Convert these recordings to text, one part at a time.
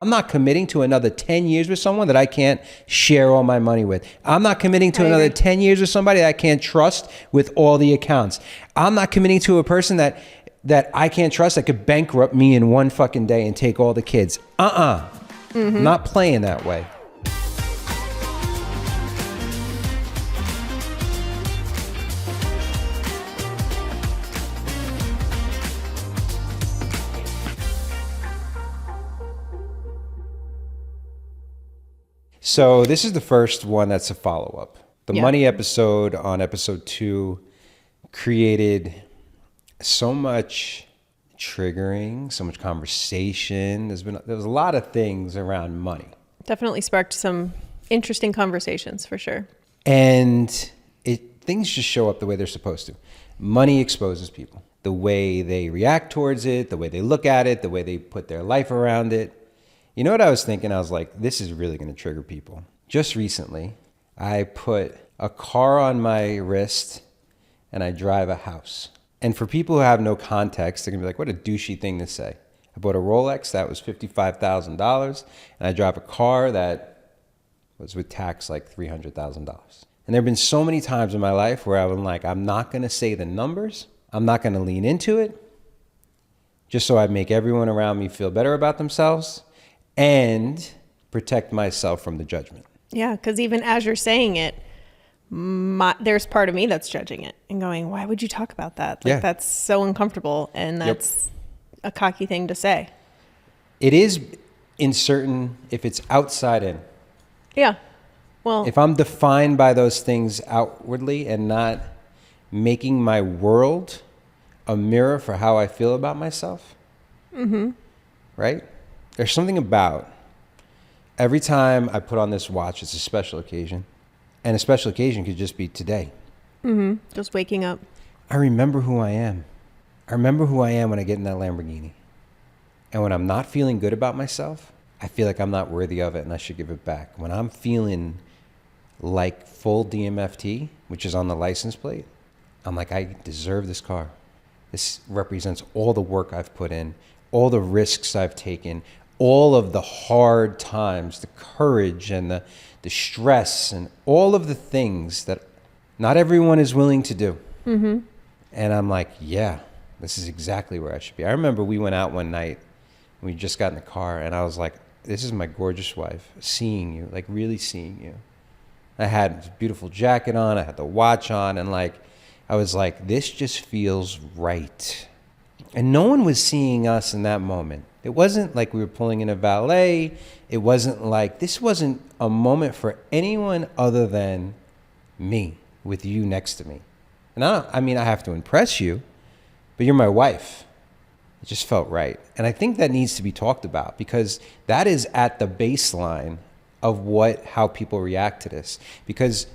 I'm not committing to another 10 years with someone that I can't share all my money with. I'm not committing to another 10 years with somebody that I can't trust with all the accounts. I'm not committing to a person that I can't trust that could bankrupt me in one fucking day and take all the kids. I'm not playing that way. So this is the first one that's a follow-up. The money episode on episode 2 created so much triggering, so much conversation. There was a lot of things around money. Definitely sparked some interesting conversations for sure. And things just show up the way they're supposed to. Money exposes people. The way they react towards it, the way they look at it, the way they put their life around it. You know what I was thinking? I was like, this is really going to trigger people. Just recently, I put a car on my wrist and I drive a house. And for people who have no context, they're going to be like, what a douchey thing to say. I bought a Rolex that was $55,000 and I drive a car that was with tax like $300,000. And there have been so many times in my life where I'm like, I'm not going to say the numbers. I'm not going to lean into it just so I make everyone around me feel better about themselves and protect myself from the judgment. Yeah, because even as you're saying it, there's part of me that's judging it and going, why would you talk about that? Like, that's so uncomfortable, and that's a cocky thing to say. It is if it's outside in. Yeah. Well, if I'm defined by those things outwardly and not making my world a mirror for how I feel about myself, right? There's something about every time I put on this watch, it's a special occasion. And a special occasion could just be today. Just waking up. I remember who I am. I remember who I am when I get in that Lamborghini. And when I'm not feeling good about myself, I feel like I'm not worthy of it and I should give it back. When I'm feeling like full DMFT, which is on the license plate, I'm like, I deserve this car. This represents all the work I've put in, all the risks I've taken, all of the hard times, the courage and the stress and all of the things that not everyone is willing to do. And I'm like, yeah, this is exactly where I should be. I remember we went out one night, we just got in the car, and I was like, this is my gorgeous wife, seeing you, like really seeing you. I had a beautiful jacket on, I had the watch on, and like, I was like, this just feels right. And no one was seeing us in that moment. It wasn't like we were pulling in a valet. It wasn't like, this wasn't a moment for anyone other than me with you next to me. And I have to impress you, but you're my wife. It just felt right. And I think that needs to be talked about because that is at the baseline of how people react to this. Because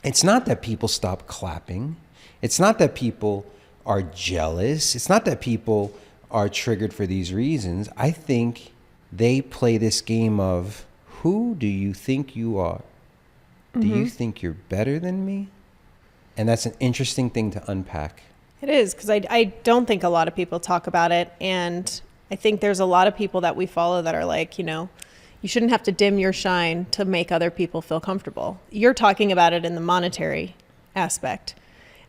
it's not that people stop clapping. It's not that people are jealous. It's not that people are triggered for these reasons. I think they play this game of, who do you think you are? Do you think you're better than me? And that's an interesting thing to unpack. It is, because I don't think a lot of people talk about it. And I think there's a lot of people that we follow that are like, you shouldn't have to dim your shine to make other people feel comfortable. You're talking about it in the monetary aspect.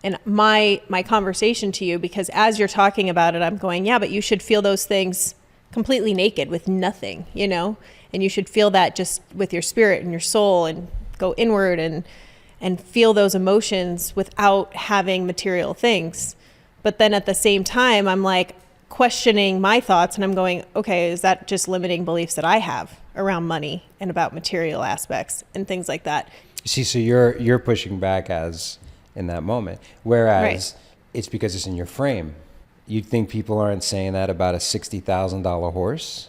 And my conversation to you, because as you're talking about it, I'm going, yeah, but you should feel those things completely naked with nothing, and you should feel that just with your spirit and your soul and go inward and feel those emotions without having material things. But then at the same time, I'm like questioning my thoughts and I'm going, okay, is that just limiting beliefs that I have around money and about material aspects and things like that? See, so you're pushing back in that moment. Whereas it's because it's in your frame. You'd think people aren't saying that about a $60,000 horse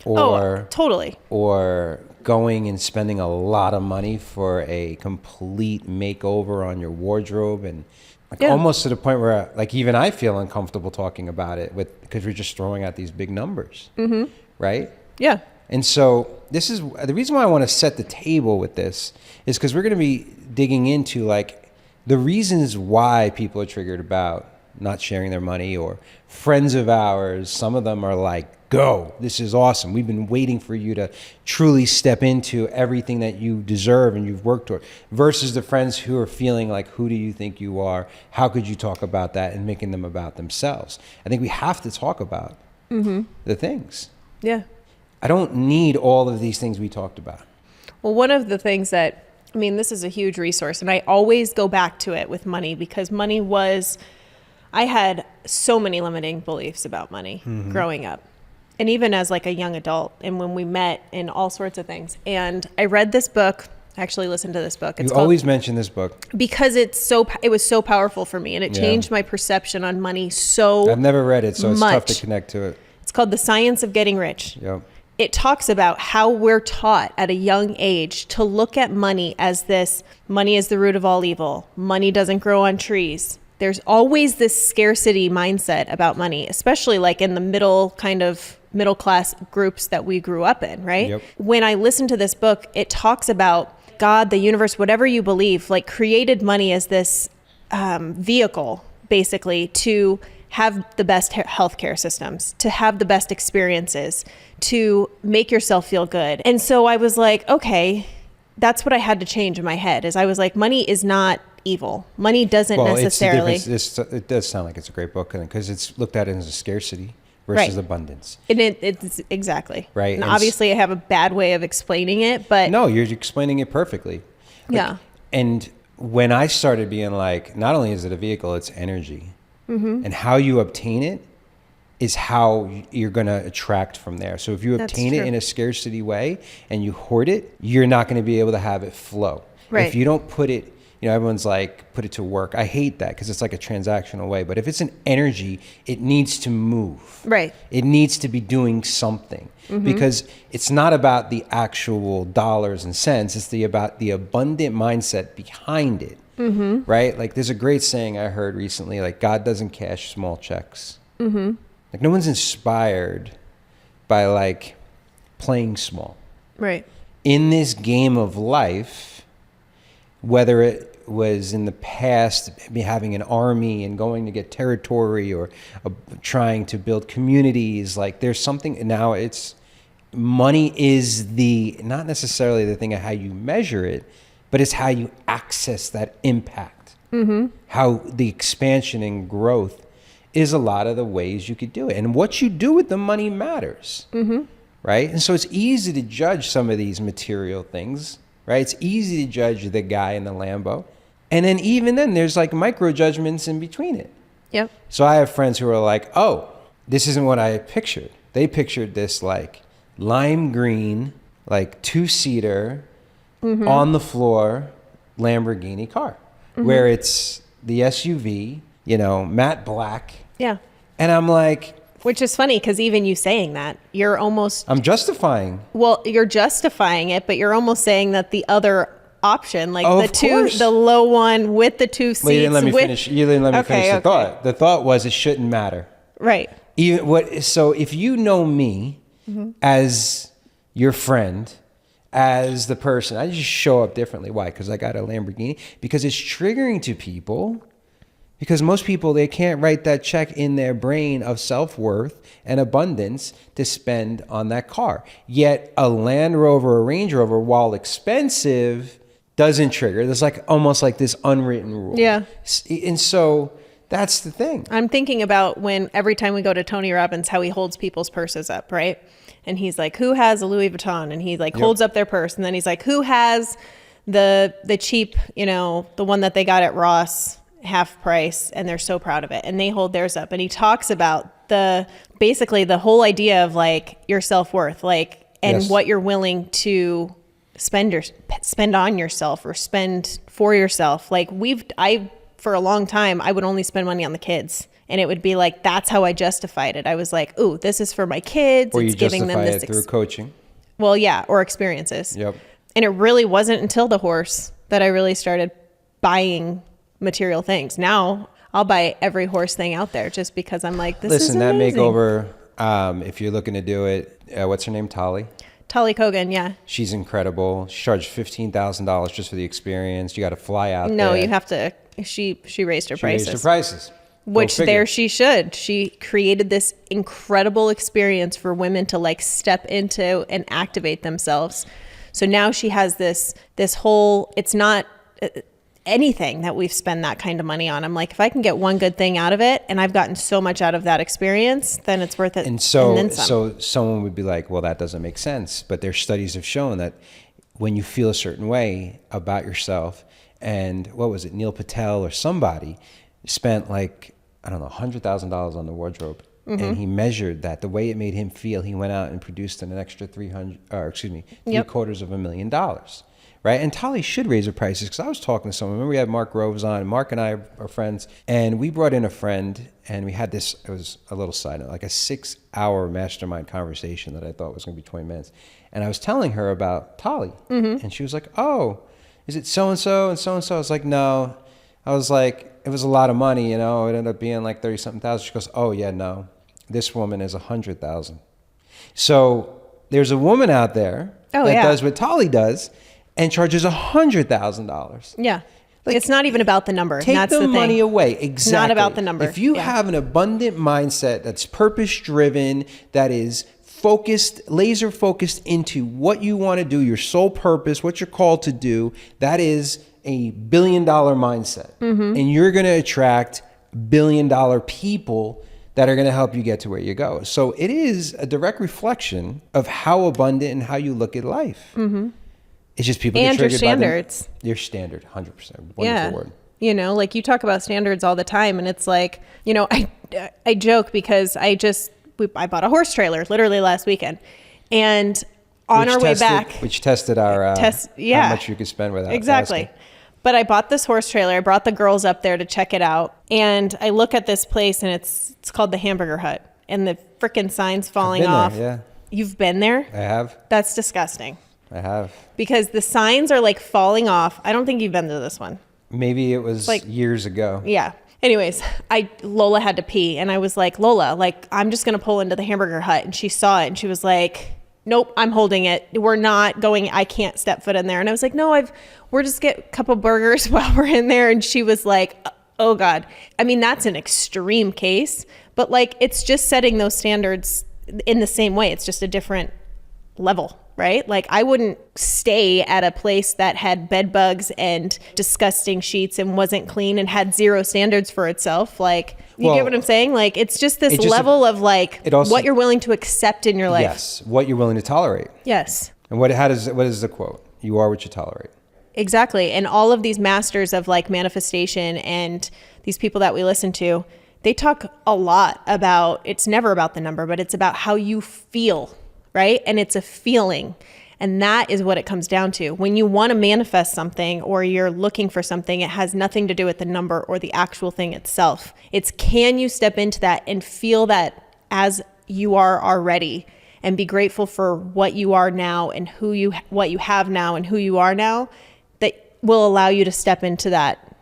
totally. Or going and spending a lot of money for a complete makeover on your wardrobe and almost to the point where like even I feel uncomfortable talking about it because we're just throwing out these big numbers. Right? Yeah. And so this is the reason why I want to set the table with this is because we're going to be digging into like the reasons why people are triggered about not sharing their money, or friends of ours, some of them are like go. This is awesome. We've been waiting for you to truly step into everything that you deserve and you've worked toward, versus the friends who are feeling like, who do you think you are? How could you talk about that, and making them about themselves? I think we have to talk about the things. Yeah. I don't need all of these things we talked about. Well, one of the things that, I mean, this is a huge resource, and I always go back to it with money, because money was, I had so many limiting beliefs about money growing up, and even as like a young adult, and when we met, and all sorts of things. And I read this book, actually listened to this book. It's You always mention this book. because it was so powerful for me, and it changed my perception on money so I've never read it, so it's tough much. to connect to it. It's called The Science of Getting Rich. Yep. It talks about how we're taught at a young age to look at money as this, money is the root of all evil. Money doesn't grow on trees. There's always this scarcity mindset about money, especially like in the middle class groups that we grew up in, right? Yep. When I listened to this book, it talks about God, the universe, whatever you believe, like created money as this vehicle, basically, to have the best healthcare systems, to have the best experiences, to make yourself feel good. And so I was like, okay, that's what I had to change in my head, is I was like, money is not evil. Money doesn't necessarily. It does sound like it's a great book, because it's looked at as a scarcity versus abundance. And it's exactly. Right. And obviously I have a bad way of explaining it, but. No, you're explaining it perfectly. Yeah. And when I started being like, not only is it a vehicle, it's energy. And how you obtain it is how you're going to attract from there. So if you obtain it in a scarcity way and you hoard it, you're not going to be able to have it flow. Right. If you don't put it, everyone's like, put it to work. I hate that, because it's like a transactional way. But if it's an energy, it needs to move. Right. It needs to be doing something, because it's not about the actual dollars and cents. It's about the abundant mindset behind it. Right? Like, there's a great saying I heard recently, like, God doesn't cash small checks. Like, no one's inspired by like playing small. Right. In this game of life, whether it was in the past having an army and going to get territory, or trying to build communities, like, there's something now, it's money is not necessarily the thing of how you measure it, but it's how you access that impact. How the expansion and growth is a lot of the ways you could do it. And what you do with the money matters. Right? And so it's easy to judge some of these material things, right? It's easy to judge the guy in the Lambo. And then even then, there's like micro judgments in between it. Yep. So I have friends who are like, oh, this isn't what I had pictured. They pictured this like lime green, like 2-seater, on the floor Lamborghini car, where it's the SUV, matte black. Yeah. And I'm like, which is funny, because even you saying that, I'm justifying. Well, you're justifying it, but you're almost saying that the other option, like the low one with the 2 seats. Well, you didn't let me finish. You didn't let me finish the thought. The thought was it shouldn't matter. Right. So if you know me as your friend, as the person, I just show up differently. Why? Because I got a Lamborghini. Because it's triggering to people. Because most people, they can't write that check in their brain of self-worth and abundance to spend on that car. Yet a Land Rover or Range Rover, while expensive, doesn't trigger. There's like almost like this unwritten rule. Yeah. And so that's the thing. I'm thinking about when every time we go to Tony Robbins, how he holds people's purses up, right? And he's like, who has a Louis Vuitton? And he like holds up their purse. And then he's like, who has the cheap, the one that they got at Ross, half price, and they're so proud of it, and they hold theirs up. And he talks about basically the whole idea of like your self-worth, like, and what you're willing to spend on yourself or spend for yourself. Like for a long time, I would only spend money on the kids, and it would be like, that's how I justified it. I was like, ooh, this is for my kids. Or it's giving them this through coaching. Well, yeah, or experiences. Yep. And it really wasn't until the horse that I really started buying material things. Now I'll buy every horse thing out there just because I'm like, this is amazing. Listen, that makeover, if you're looking to do it, what's her name? Tolly Kogan, yeah. She's incredible. She charged $15,000 just for the experience. You got to fly out there. No, you have to. She raised her prices. Raised her prices. Which there she should. She created this incredible experience for women to like step into and activate themselves. So now she has this whole, it's not anything that we've spent that kind of money on. I'm like, if I can get one good thing out of it, and I've gotten so much out of that experience, then it's worth it. And so, then some. so someone would be like, well, that doesn't make sense. But their studies have shown that when you feel a certain way about yourself, and what was it, Neil Patel or somebody spent like, I don't know, $100,000 on the wardrobe. Mm-hmm. And he measured that the way it made him feel, he went out and produced an extra $750,000, right? And Tolly should raise her prices, because I was talking to someone. Remember, we had Mark Groves on, and Mark and I are friends, and we brought in a friend, and we had this, it was a little side note, like a 6-hour mastermind conversation that I thought was going to be 20 minutes. And I was telling her about Tolly, and she was like, oh, is it so-and-so and so-and-so? I was like, no. I was like, it was a lot of money, you know, it ended up being like 30-something thousand. She goes, oh yeah, no, this woman is 100,000. So there's a woman out there that does what Tolly does and charges $100,000. Yeah. Like, it's not even about the number. Take that's the money thing. away. Exactly. Not about the number. If you have an abundant mindset that's purpose driven, that is focused, laser focused into what you want to do, your sole purpose, what you're called to do, that is a $1 billion mindset. Mm-hmm. And you're going to attract $1 billion people that are going to help you get to where you go. So it is a direct reflection of how abundant and how you look at life. Mm-hmm. It's just people and get your triggered standards. By your standard, 100%. Wonderful word. You know, like you talk about standards all the time, and it's like, you know, I joke because I bought a horse trailer literally last weekend, and on our way back, which tested our how much you could spend without exactly. asking. But I bought this horse trailer. I brought the girls up there to check it out, and I look at this place, and it's called the Hamburger Hut, and the freaking signs falling off. Yeah, you've been there? I have. That's disgusting. I have. Because the signs are like falling off. I don't think you've been to this one. Maybe it was like years ago. Yeah. Anyways, Lola had to pee, and I was like, Lola, like, I'm just going to pull into the Hamburger Hut. And she saw it, and she was like, nope, I'm holding it. We're not going. I can't step foot in there. And I was like, no, we're just get a couple burgers while we're in there. And she was like, oh God. I mean, that's an extreme case, but like, it's just setting those standards in the same way. It's just a different level, right? Like, I wouldn't stay at a place that had bed bugs and disgusting sheets and wasn't clean and had zero standards for itself. Like, you get what I'm saying? Like, it's just this level of like what you're willing to accept in your life. Yes. What you're willing to tolerate. Yes. And what is the quote? You are what you tolerate. Exactly. And all of these masters of like manifestation and these people that we listen to, they talk a lot about, it's never about the number, but it's about how you feel, right? And it's a feeling. And that is what it comes down to. When you want to manifest something or you're looking for something, it has nothing to do with the number or the actual thing itself. It's, can you step into that and feel that as you are already, and be grateful for what you are now and what you have now and who you are now, that will allow you to step into that,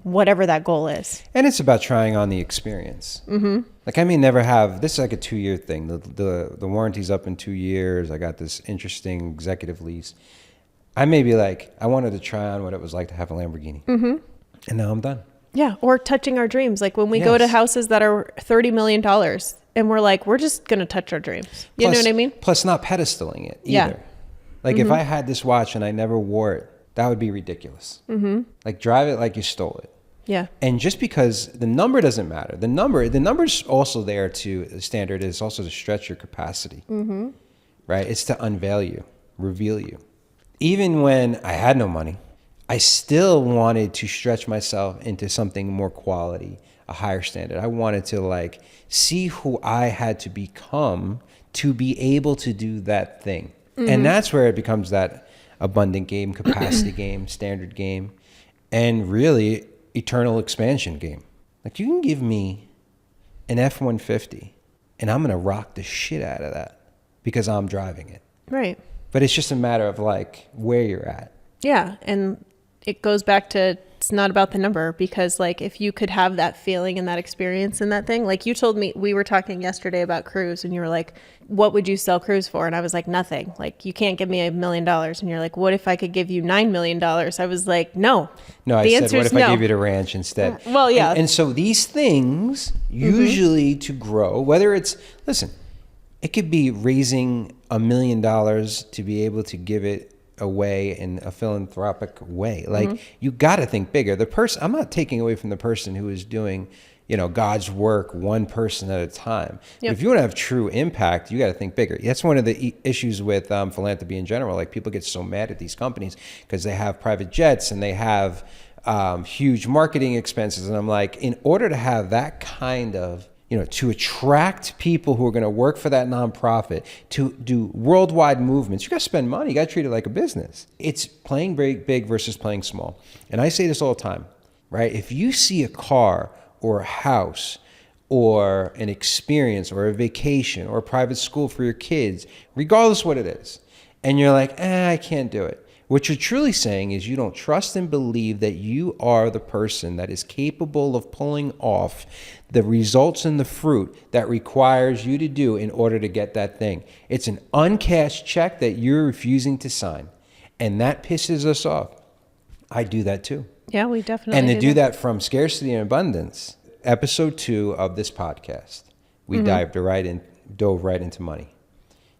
whatever that goal is. And it's about trying on the experience. Mm-hmm. Like, I may never have, this is like a 2-year thing. The warranty's up in 2 years. I got this interesting executive lease. I may be like, I wanted to try on what it was like to have a Lamborghini. Mm-hmm. And now I'm done. Yeah. Or touching our dreams. Like when we go to houses that are $30 million and we're like, we're just going to touch our dreams. You know what I mean? Plus not pedestaling it either. Yeah. Like if I had this watch and I never wore it, that would be ridiculous. Mm-hmm. Like drive it like you stole it. Yeah. And just because the number doesn't matter, the number's also there to, the standard is also to stretch your capacity, right? It's to unveil you, reveal you. Even when I had no money, I still wanted to stretch myself into something more quality, a higher standard. I wanted to like see who I had to become to be able to do that thing. And that's where it becomes that abundant game, capacity game, standard game, and really eternal expansion game. Like you can give me an F-150 and I'm going to rock the shit out of that because I'm driving it. Right. But it's just a matter of like where you're at. Yeah. And it goes back to it's not about the number, because like if you could have that feeling and that experience and that thing, like you told me, we were talking yesterday about cruise and you were like, what would you sell cruise for? And I was like, nothing. Like, you can't give me $1 million. And you're like, what if I could give you $9 million? I was like, no. No, I said, what if I gave you the ranch instead? Well, yeah. And so these things usually to grow, whether it's, listen, it could be raising $1 million to be able to give it away in a philanthropic way. Like, you got to think bigger. The person, I'm not taking away from the person who is doing, you know, God's work one person at a time. Yep. If you want to have true impact, you got to think bigger. That's one of the issues with philanthropy in general. Like, people get so mad at these companies because they have private jets and they have huge marketing expenses. And I'm like, in order to have that kind of, you know, to attract people who are going to work for that nonprofit, to do worldwide movements, you got to spend money. You got to treat it like a business. It's playing big versus playing small. And I say this all the time, right? If you see a car or a house or an experience or a vacation or a private school for your kids, regardless what it is, and you're like, I can't do it. What you're truly saying is you don't trust and believe that you are the person that is capable of pulling off the results and the fruit that requires you to do in order to get that thing. It's an uncashed check that you're refusing to sign. And that pisses us off. I do that too. Yeah, we definitely And to do that from scarcity and abundance, episode 2 of this podcast, we dove right into money.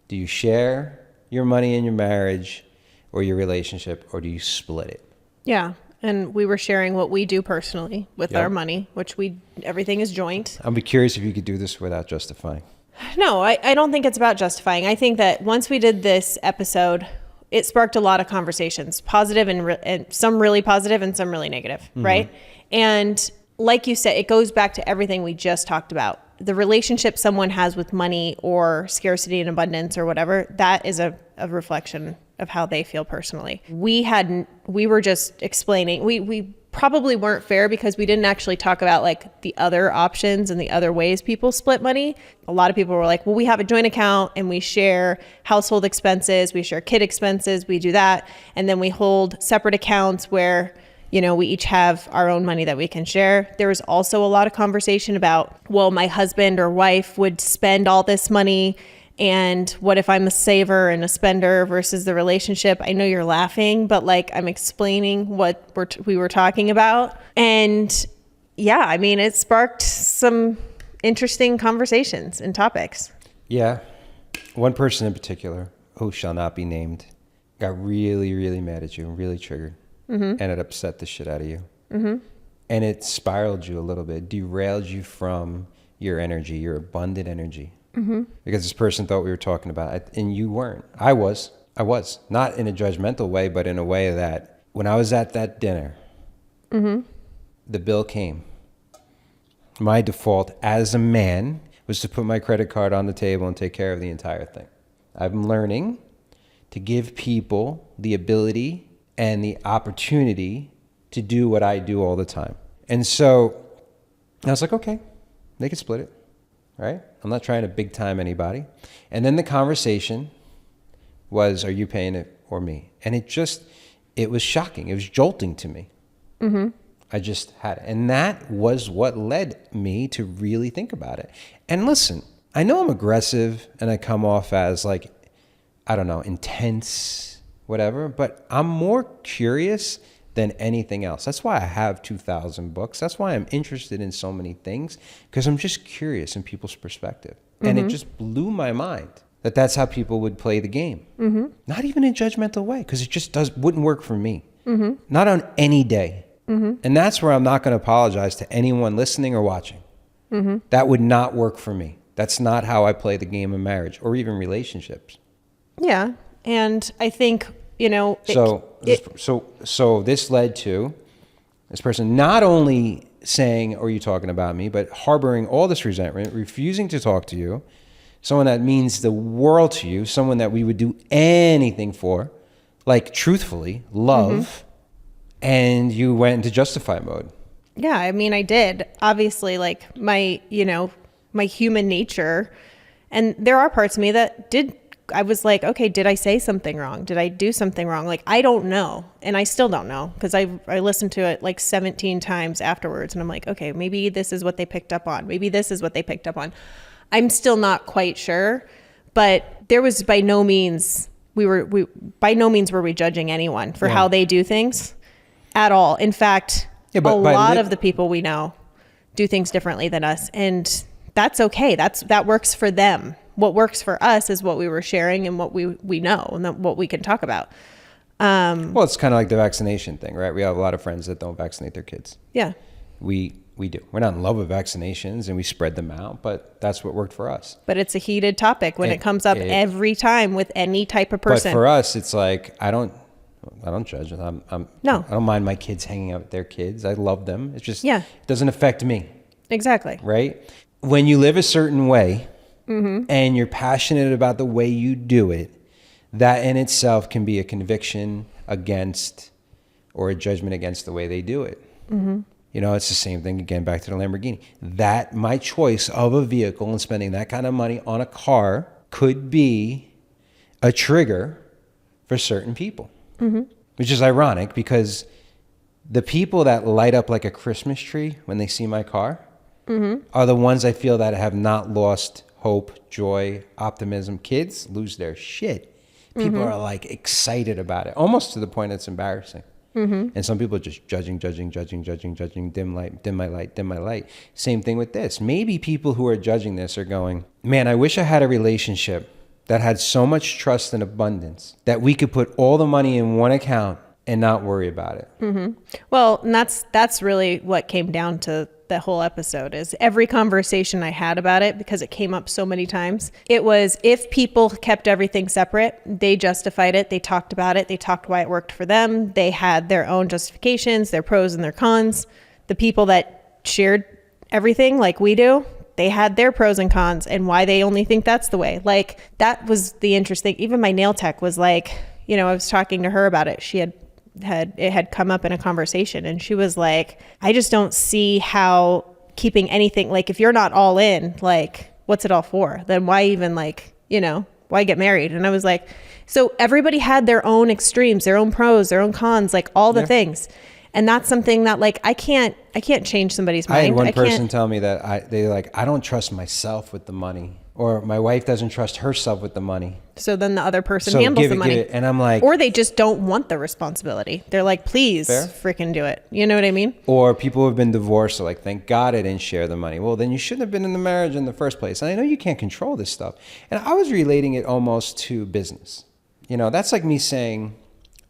Do you share your money in your marriage or your relationship, or do you split it? Yeah. And we were sharing what we do personally with our money, which everything is joint. I'd be curious if you could do this without justifying. No, I don't think it's about justifying. I think that once we did this episode, it sparked a lot of conversations, positive and some really positive and some really negative, right? And like you said, it goes back to everything we just talked about. The relationship someone has with money or scarcity and abundance or whatever, that is a reflection of how they feel personally. We were just explaining, we probably weren't fair because we didn't actually talk about like the other options and the other ways people split money. A lot of people were like, well, we have a joint account and we share household expenses, we share kid expenses, we do that. And then we hold separate accounts where, you know, we each have our own money that we can share. There was also a lot of conversation about, well, my husband or wife would spend all this money, and what if I'm a saver and a spender versus the relationship? I know you're laughing, but like, I'm explaining what we were talking about. And yeah, I mean, it sparked some interesting conversations and topics. Yeah. One person in particular, who shall not be named, got really, really mad at you and really triggered. And it upset the shit out of you. And it spiraled you a little bit, derailed you from your energy, your abundant energy. Because this person thought we were talking about it, and you weren't. I was. Not in a judgmental way, but in a way that when I was at that dinner, the bill came. My default as a man was to put my credit card on the table and take care of the entire thing. I'm learning to give people the ability and the opportunity to do what I do all the time. And so I was like, okay, they can split it, right? I'm not trying to big time anybody. And then the conversation was, are you paying it or me? And it was shocking. It was jolting to me. I just had it. And that was what led me to really think about it. And listen, I know I'm aggressive and I come off as like, I don't know, intense, whatever, but I'm more curious than anything else. That's why I have 2,000 books. That's why I'm interested in so many things, because I'm just curious in people's perspective. And it just blew my mind that that's how people would play the game. Not even in a judgmental way, because it just wouldn't work for me. Not on any day. And that's where I'm not going to apologize to anyone listening or watching. That would not work for me. That's not how I play the game of marriage or even relationships. Yeah. And I think, you know, so this led to this person not only saying, "Are you talking about me?" but harboring all this resentment, refusing to talk to you, someone that means the world to you, someone that we would do anything for, like truthfully, love, and you went into justify mode. Yeah, I mean, I did. Obviously, like my human nature, and there are parts of me that did I was like, okay, did I say something wrong? Did I do something wrong? Like, I don't know. And I still don't know, because I listened to it like 17 times afterwards. And I'm like, okay, maybe this is what they picked up on. Maybe this is what they picked up on. I'm still not quite sure, but there was by no means were we judging anyone for how they do things at all. In fact, a lot of the people we know do things differently than us, and that's okay. That works for them. What works for us is what we were sharing and what we know and what we can talk about. Well, it's kind of like the vaccination thing, right? We have a lot of friends that don't vaccinate their kids. Yeah. We do. We're not in love with vaccinations, and we spread them out, but that's what worked for us. But it's a heated topic when it comes up every time with any type of person. But for us, it's like, I don't judge. No. I don't mind my kids hanging out with their kids. I love them. It's just, it doesn't affect me. Exactly. Right? When you live a certain way, and you're passionate about the way you do it, that in itself can be a conviction against or a judgment against the way they do it. You know, it's the same thing, again, back to the Lamborghini. That my choice of a vehicle and spending that kind of money on a car could be a trigger for certain people, which is ironic, because the people that light up like a Christmas tree when they see my car are the ones I feel that have not lost hope, joy, optimism. Kids lose their shit. People are like excited about it, almost to the point it's embarrassing. And some people are just judging, dim my light. Same thing with this. Maybe people who are judging this are going, man, I wish I had a relationship that had so much trust and abundance that we could put all the money in one account and not worry about it. Well, and that's really what came down to the whole episode, is every conversation I had about it, because it came up so many times. It was, if people kept everything separate, they justified it. They talked about it. They talked why it worked for them. They had their own justifications, their pros and their cons. The people that shared everything like we do, they had their pros and cons and why they only think that's the way. Like, that was the interesting. Even my nail tech was like, you know, I was talking to her about it. She had come up in a conversation, and she was like, I just don't see how keeping anything, like, if you're not all in, like, what's it all for? Then why even, like, you know, why get married? And I was like, so everybody had their own extremes, their own pros, their own cons, like all the things. And that's something that, like, I can't change somebody's mind. I had one person tell me that I don't trust myself with the money, or my wife doesn't trust herself with the money. So then the other person handles the money. And I'm like, or they just don't want the responsibility. They're like, please freaking do it. You know what I mean? Or people who have been divorced are like, thank God I didn't share the money. Well, then you shouldn't have been in the marriage in the first place. And I know you can't control this stuff. And I was relating it almost to business. You know, that's like me saying,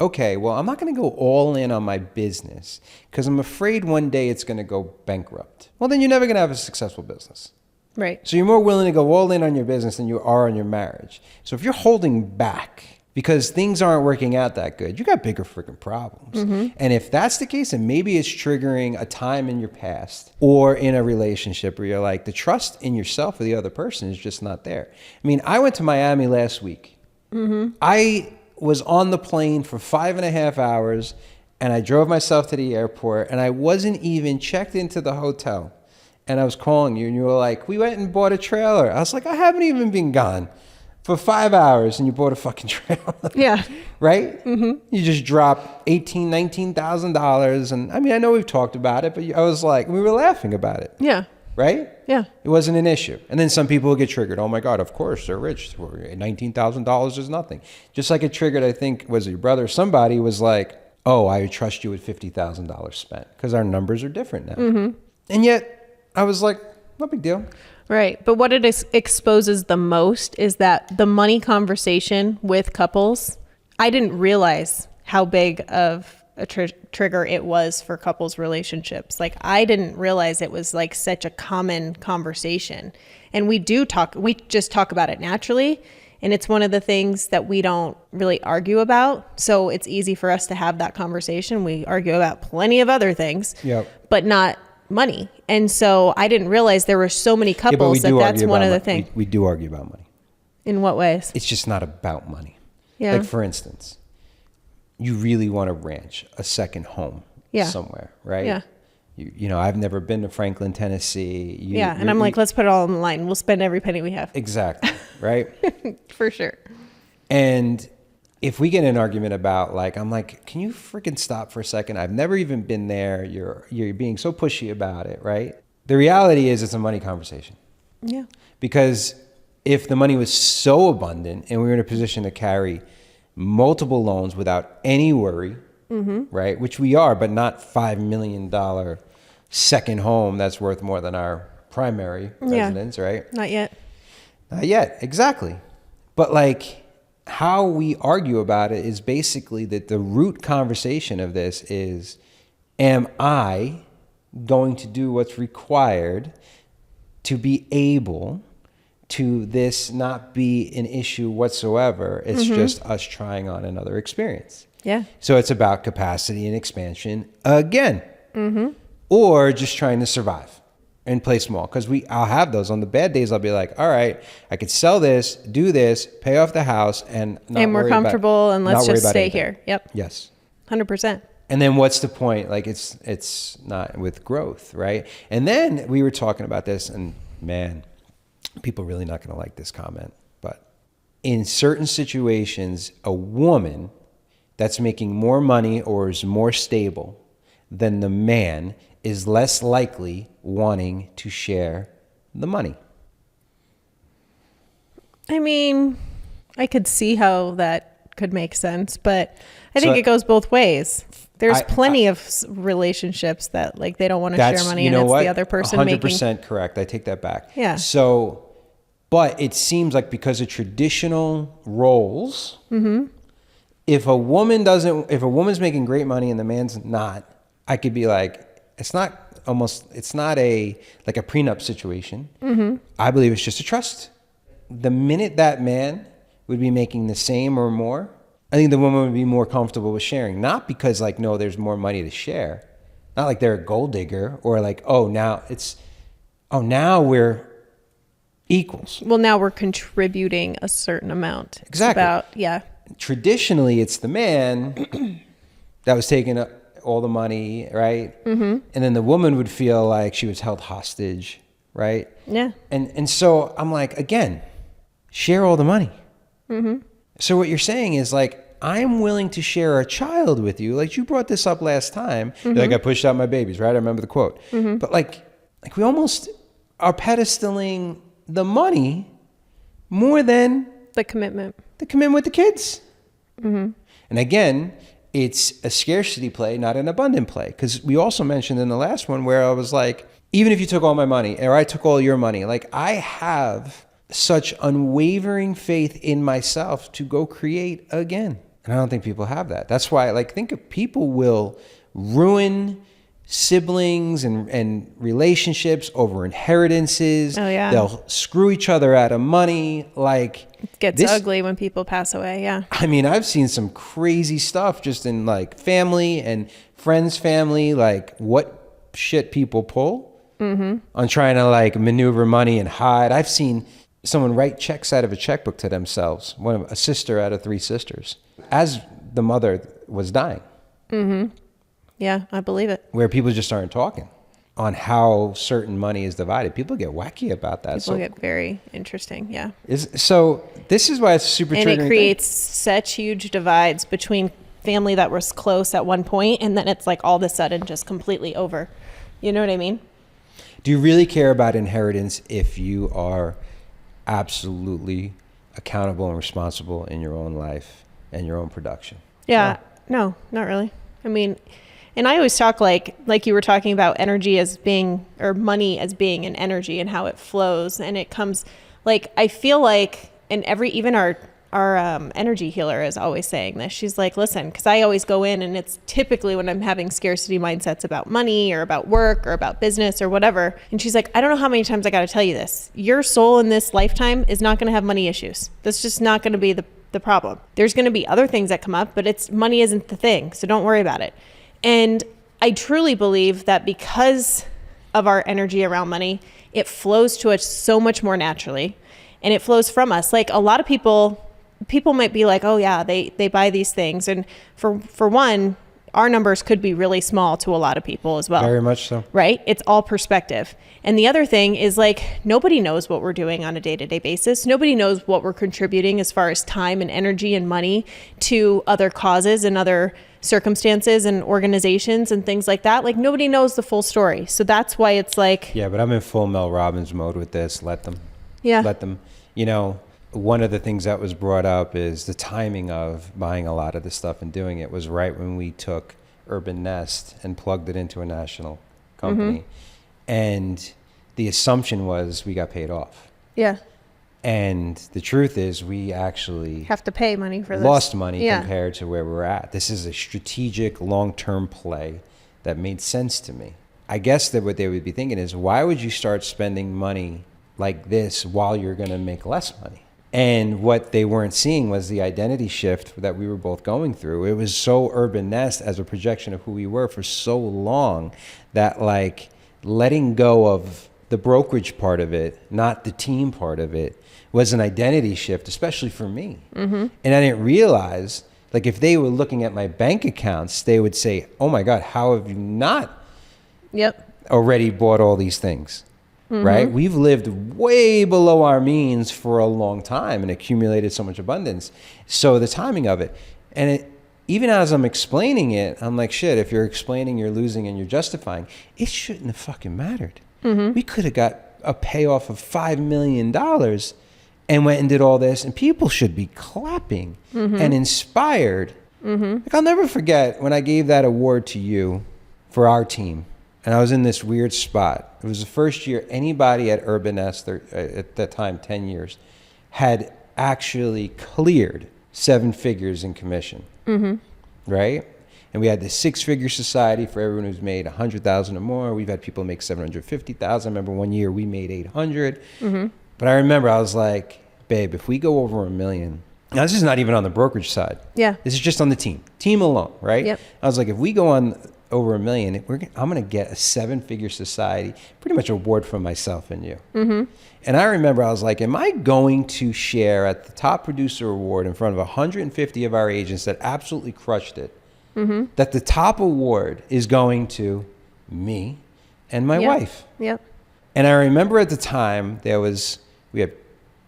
okay, well, I'm not going to go all in on my business because I'm afraid one day it's going to go bankrupt. Well, then you're never going to have a successful business. Right. So you're more willing to go all in on your business than you are on your marriage. So if you're holding back because things aren't working out that good, you got bigger freaking problems. And if that's the case, then maybe it's triggering a time in your past or in a relationship where you're like, the trust in yourself or the other person is just not there. I mean, I went to Miami last week. I was on the plane for 5.5 hours, and I drove myself to the airport, and I wasn't even checked into the hotel. And I was calling you, and you were like, we went and bought a trailer. I was like, I haven't even been gone for 5 hours, and you bought a fucking trailer. Yeah. Right? You just dropped $18,000, $19,000. And I mean, I know we've talked about it, but I was like, we were laughing about it. Yeah. Right? Yeah. It wasn't an issue. And then some people will get triggered. Oh my God, of course, they're rich. $19,000 is nothing. Just like it triggered, I think, was it your brother? Somebody was like, oh, I would trust you with $50,000 spent, because our numbers are different now. And yet I was like, no big deal. Right. But what it exposes the most is that the money conversation with couples, I didn't realize how big of a trigger it was for couples relationships. Like, I didn't realize it was like such a common conversation. And we just talk about it naturally. And it's one of the things that we don't really argue about. So it's easy for us to have that conversation. We argue about plenty of other things, but not money. And so I didn't realize there were so many couples that's one of the things. We do argue about money. In what ways? It's just not about money. Yeah. Like, for instance, you really want a ranch, a second home somewhere, right? Yeah. You know, I've never been to Franklin, Tennessee. And I'm like, let's put it all on the line. We'll spend every penny we have. Exactly, right? For sure. And if we get in an argument about like, I'm like, can you freaking stop for a second? I've never even been there. You're being so pushy about it, right? The reality is it's a money conversation. Yeah. Because if the money was so abundant and we were in a position to carry multiple loans without any worry, right? Which we are, but not $5 million second home that's worth more than our primary residence, right? Not yet. Not yet, exactly. But like how we argue about it is basically that the root conversation of this is, am I going to do what's required to be able to this not be an issue whatsoever? It's just us trying on another experience. Yeah. So it's about capacity and expansion again, or just trying to survive and play small. Because I'll have those on the bad days. I'll be like, all right, I could sell this, do this, pay off the house, and not And we're worry comfortable, and let's just stay anything. here. Yep. Yes. 100%. And then what's the point? Like it's not with growth, right? And then we were talking about this, and man, people are really not going to like this comment, but in certain situations, a woman that's making more money or is more stable than the man is less likely wanting to share the money. I mean, I could see how that could make sense, but I think it goes both ways. There's plenty of relationships that like they don't want to share money, and it's the other person 100% making. 100% correct. I take that back. Yeah. So, but it seems like because of traditional roles, if a woman's making great money and the man's not, I could be like, it's not a like a prenup situation. I believe it's just a trust. The minute that man would be making the same or more, I think the woman would be more comfortable with sharing. Not because like, no, there's more money to share. Not like they're a gold digger or like, now we're equals. Well, now we're contributing a certain amount. Exactly. Traditionally, it's the man that was taking all the money, right? And then the woman would feel like she was held hostage, right? Yeah. And so I'm like, again, share all the money. So what you're saying is like, I'm willing to share a child with you. Like you brought this up last time. You're like, I pushed out my babies, right? I remember the quote. But like we almost are pedestaling the money more than The commitment with the kids. And again, it's a scarcity play, not an abundant play. Because we also mentioned in the last one where I was like, even if you took all my money or I took all your money, like I have such unwavering faith in myself to go create again. And I don't think people have that. That's why, like, think of people will ruin siblings and relationships over inheritances. Oh, yeah. They'll screw each other out of money. Like, it gets ugly when people pass away. Yeah. I mean, I've seen some crazy stuff just in like family and friends' family, like what shit people pull on trying to like maneuver money and hide. I've seen someone write checks out of a checkbook to themselves, a sister out of 3 sisters, as the mother was dying. Yeah, I believe it. Where people just aren't talking on how certain money is divided. People get wacky about that. People get very interesting. Yeah. So this is why it's super triggering. And it creates such huge divides between family that was close at one point, and then it's like all of a sudden just completely over. You know what I mean? Do you really care about inheritance if you are absolutely accountable and responsible in your own life and your own production? Yeah. No, not really. I mean, and I always talk like you were talking about energy as being, or money as being an energy and how it flows. And it comes like, I feel like, and even our energy healer is always saying this. She's like, listen, because I always go in and it's typically when I'm having scarcity mindsets about money or about work or about business or whatever. And she's like, I don't know how many times I got to tell you this. Your soul in this lifetime is not going to have money issues. That's just not going to be the problem. There's going to be other things that come up, but money isn't the thing. So don't worry about it. And I truly believe that because of our energy around money, it flows to us so much more naturally, and it flows from us. Like a lot of people might be like, oh yeah, they buy these things. And for one, our numbers could be really small to a lot of people as well. Very much so. Right? It's all perspective. And the other thing is like, nobody knows what we're doing on a day-to-day basis. Nobody knows what we're contributing as far as time and energy and money to other causes and other circumstances and organizations and things like that. Like, nobody knows the full story. So that's why it's like, Yeah, but I'm in full Mel Robbins mode with this. Let them. yeah, Let them. You know, one of the things that was brought up is the timing of buying a lot of this stuff and doing it was right when we took Urban Nest and plugged it into a national company. And the assumption was we got paid off. yeah, And the truth is we actually have to pay money for this. lost money Yeah. compared to where we're at. This is a strategic long-term play that made sense to me. I guess that what they would be thinking is, why would you start spending money like this while you're going to make less money? And what they weren't seeing was the identity shift that we were both going through. It was so Urban Nest as a projection of who we were for so long that like letting go of the brokerage part of it, not the team part of it, was an identity shift, especially for me. And I didn't realize, like, if they were looking at my bank accounts, they would say, oh my God, how have you not Yep. already bought all these things? Right? We've lived way below our means for a long time and accumulated so much abundance. So the timing of it, and it, even as I'm explaining it, I'm like, shit, if you're explaining you're losing and you're justifying, it shouldn't have fucking mattered. We could have got a payoff of $5 million and went and did all this, and people should be clapping and inspired. Like, I'll never forget when I gave that award to you for our team. And I was in this weird spot. It was the first year anybody at Urban Nest, at that time, 10 years, had actually cleared 7 figures in commission. Right? And we had the 6-figure society for everyone who's made 100,000 or more. We've had people make 750,000. I remember one year we made 800. But I remember I was like, babe, if we go over $1 million, now this is not even on the brokerage side. Yeah. This is just on the team alone, right? Yep. I was like, if we go on over $1 million, I'm going to get a 7-figure society, pretty much award from myself and you. And I remember I was like, am I going to share at the top producer award in front of 150 of our agents that absolutely crushed it, that the top award is going to me and my wife? Yep. And I remember at the time we had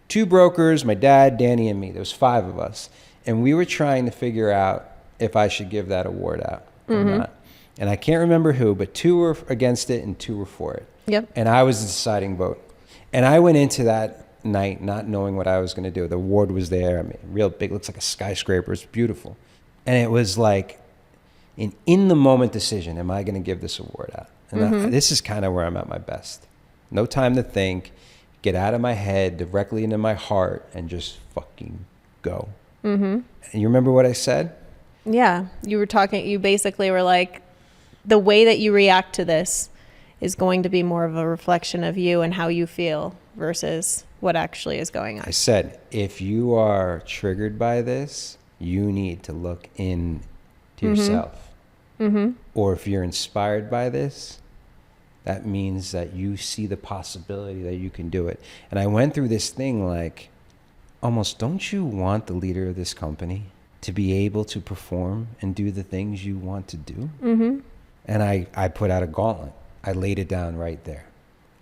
2 brokers, my dad, Danny, and me. There was 5 of us. And we were trying to figure out if I should give that award out or not. And I can't remember who, but 2 were against it and 2 were for it. Yep. And I was the deciding vote. And I went into that night not knowing what I was going to do. The award was there. I mean, real big, looks like a skyscraper. It's beautiful. And it was like an in-the-moment decision. Am I going to give this award out? And this is kind of where I'm at my best. No time to think. Get out of my head, directly into my heart, and just fucking go. And you remember what I said? Yeah. You basically were like, the way that you react to this is going to be more of a reflection of you and how you feel versus what actually is going on. I said, if you are triggered by this, you need to look in to yourself. Or if you're inspired by this, that means that you see the possibility that you can do it. And I went through this thing like, almost, don't you want the leader of this company to be able to perform and do the things you want to do? And I put out a gauntlet. I laid it down right there.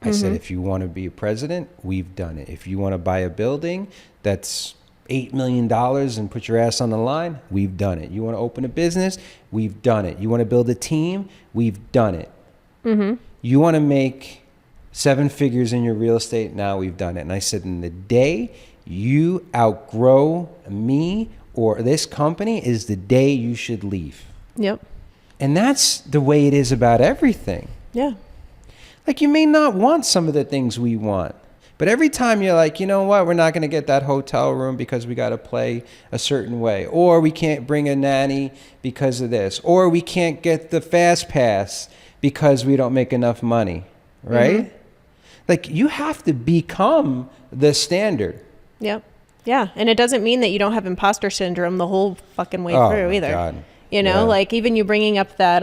I said, if you want to be a president, we've done it. If you want to buy a building that's $8 million and put your ass on the line, we've done it. You want to open a business, we've done it. You want to build a team, we've done it. You want to make 7 figures in your real estate, now we've done it. And I said, in the day you outgrow me or this company is the day you should leave. Yep. And that's the way it is about everything. Yeah. Like, you may not want some of the things we want, but every time you're like, you know what, we're not going to get that hotel room because we got to play a certain way, or we can't bring a nanny because of this, or we can't get the fast pass because we don't make enough money, right? Like, you have to become the standard. Yep. Yeah. And it doesn't mean that you don't have imposter syndrome the whole fucking way through my either. God. You know, like even you bringing up that,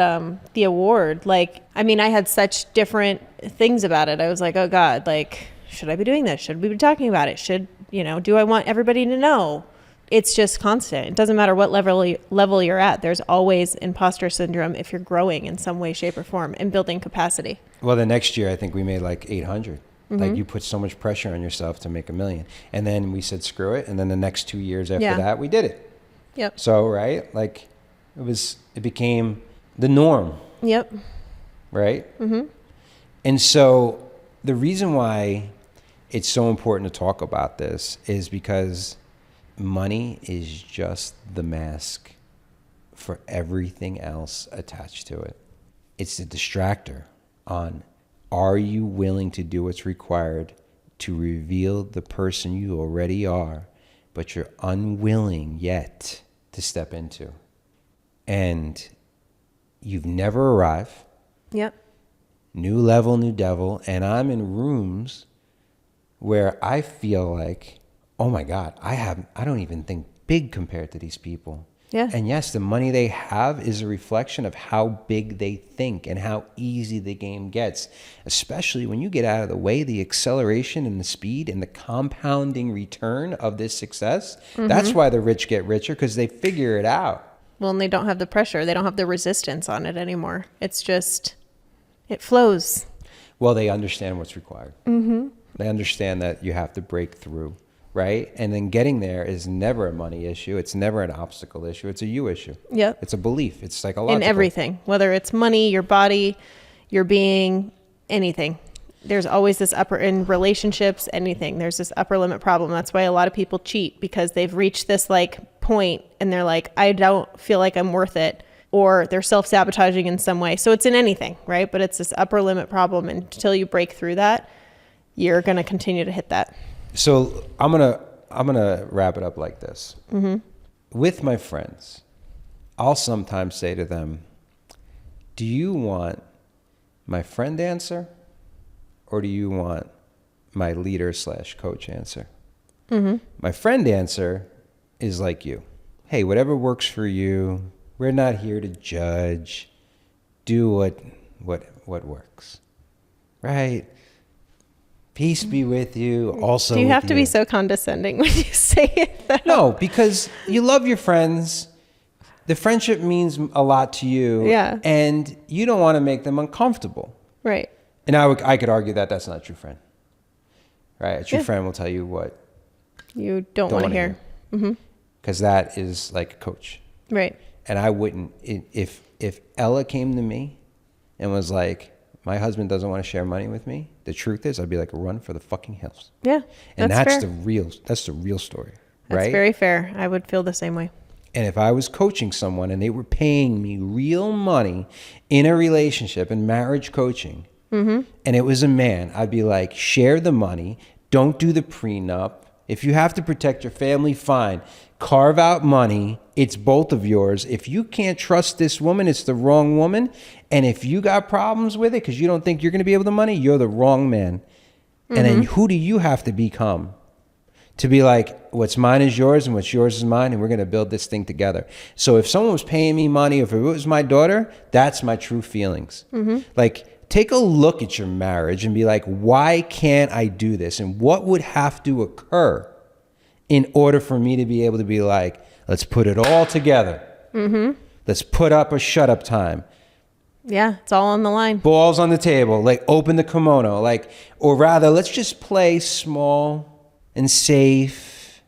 the award, like, I mean, I had such different things about it. I was like, oh God, like, should I be doing this? Should we be talking about it? Do I want everybody to know? It's just constant. It doesn't matter what level you're at. There's always imposter syndrome if you're growing in some way, shape, or form and building capacity. Well, the next year, I think we made like 800. Like you put so much pressure on yourself to make $1 million. And then we said, screw it. And then the next 2 years after that, we did it. Yep. So, right? Like it became the norm. Yep. Right? Mm-hmm. And so the reason why it's so important to talk about this is because money is just the mask for everything else attached to it. It's the distractor on, are you willing to do what's required to reveal the person you already are, but you're unwilling yet to step into? And you've never arrived. Yep. New level, new devil. And I'm in rooms where I feel like, oh my God, I don't even think big compared to these people. Yeah. And yes, the money they have is a reflection of how big they think and how easy the game gets, especially when you get out of the way, the acceleration and the speed and the compounding return of this success. That's why the rich get richer, because they figure it out. Well, and they don't have the pressure. They don't have the resistance on it anymore. It's just, it flows. Well, they understand what's required. They understand that you have to break through. Right? And then getting there is never a money issue. It's never an obstacle issue. It's a you issue. Yep. It's a belief. It's psychological. In everything, whether it's money, your body, your being, anything. There's always this in relationships, anything. There's this upper limit problem. That's why a lot of people cheat, because they've reached this like point and they're like, I don't feel like I'm worth it. Or they're self-sabotaging in some way. So it's in anything, right? But it's this upper limit problem. And until you break through that, you're going to continue to hit that. So I'm gonna wrap it up like this. With my friends, I'll sometimes say to them, do you want my friend answer, or do you want my leader / coach answer? My friend answer is like you. Hey, whatever works for you. We're not here to judge. Do what works, right? Peace be with you. Also, do you have to be so condescending when you say it, though? No, because you love your friends. The friendship means a lot to you. Yeah. And you don't want to make them uncomfortable. Right. And I could argue that that's not a true friend. Right? A true friend will tell you what you don't want to hear. Because that is like a coach. Right. And I wouldn't, if Ella came to me and was like, my husband doesn't want to share money with me, the truth is I'd be like, run for the fucking hills. Yeah. And that's fair. the real story. That's right? very fair. I would feel the same way. And if I was coaching someone and they were paying me real money in a relationship and marriage coaching, and it was a man, I'd be like, share the money. Don't do the prenup. If you have to protect your family, fine. Carve out money. It's both of yours. If you can't trust this woman, it's the wrong woman. And if you got problems with it because you don't think you're going to be able to money, you're the wrong man. And then who do you have to become to be like, what's mine is yours and what's yours is mine, and we're going to build this thing together? So if someone was paying me money, if it was my daughter, that's my true feelings. Like, take a look at your marriage and be like, why can't I do this? And what would have to occur in order for me to be able to be like, let's put it all together. Let's put up a shut up time. Yeah, it's all on the line. Balls on the table, like open the kimono, like, or rather, let's just play small and safe.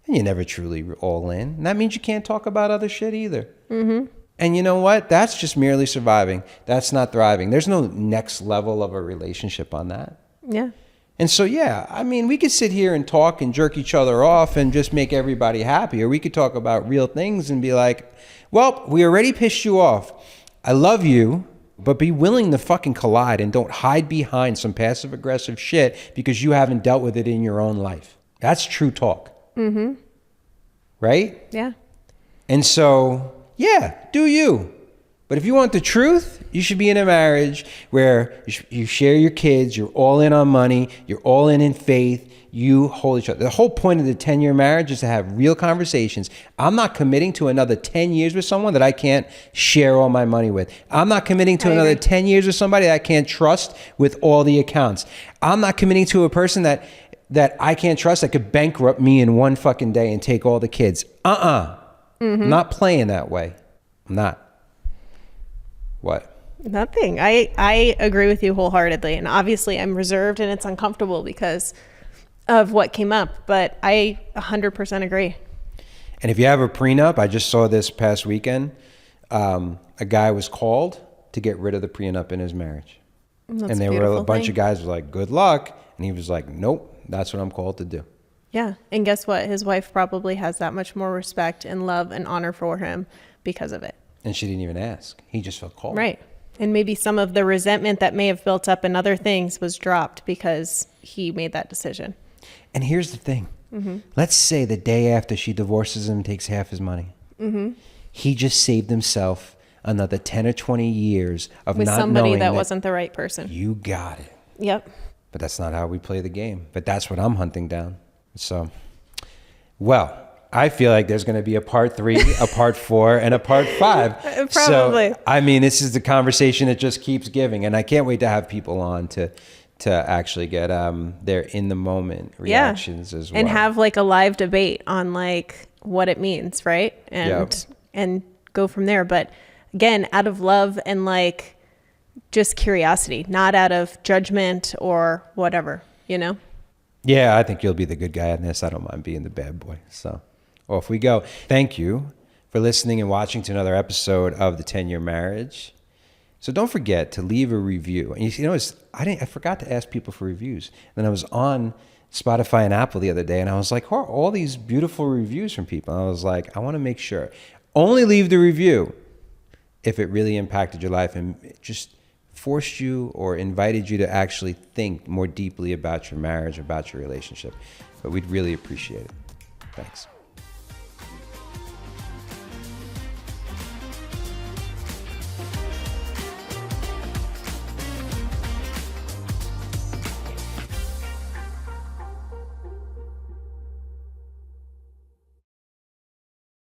And you're never truly all in. And that means you can't talk about other shit either. And you know what? That's just merely surviving. That's not thriving. There's no next level of a relationship on that. Yeah. And so, yeah, I mean, we could sit here and talk and jerk each other off and just make everybody happy. Or we could talk about real things and be like, well, we already pissed you off. I love you, but be willing to fucking collide and don't hide behind some passive aggressive shit because you haven't dealt with it in your own life. That's true talk. Right? Yeah. And so, yeah, do you. But if you want the truth, you should be in a marriage where you share your kids, you're all in on money, you're all in faith, you hold each other. The whole point of the 10-year marriage is to have real conversations. I'm not committing to another 10 years with someone that I can't share all my money with. I'm not committing to another 10 years with somebody that I can't trust with all the accounts. I'm not committing to a person that that I can't trust that could bankrupt me in one fucking day and take all the kids. I'm not playing that way. I'm not. What? Nothing. I agree with you wholeheartedly. And obviously I'm reserved and it's uncomfortable because of what came up. But I 100% agree. And if you have a prenup, I just saw this past weekend, a guy was called to get rid of the prenup in his marriage. That's and there were a bunch of guys were like, good luck. And he was like, nope, that's what I'm called to do. Yeah. And guess what? His wife probably has that much more respect and love and honor for him because of it. And she didn't even ask. He just felt called. Right. And maybe some of the resentment that may have built up in other things was dropped because he made that decision. And here's the thing. Let's say the day after she divorces him and takes half his money. He just saved himself another 10 or 20 years of With not somebody knowing that wasn't the right person. You got it. Yep. But that's not how we play the game. But that's what I'm hunting down. So, well, I feel like there's going to be a part 3, a part 4, and a part 5. Probably. So, I mean, this is the conversation that just keeps giving. And I can't wait to have people on to actually get their in the moment reactions as well. And have like a live debate on like what it means, right? And go from there. But again, out of love and like just curiosity, not out of judgment or whatever, you know? Yeah, I think you'll be the good guy in this. I don't mind being the bad boy. So off we go. Thank you for listening and watching to another episode of The 10-Year Marriage. So don't forget to leave a review. And you know, I forgot to ask people for reviews. Then I was on Spotify and Apple the other day, and I was like, oh, all these beautiful reviews from people. And I was like, I want to make sure. Only leave the review if it really impacted your life and just forced you or invited you to actually think more deeply about your marriage, about your relationship. But we'd really appreciate it. Thanks.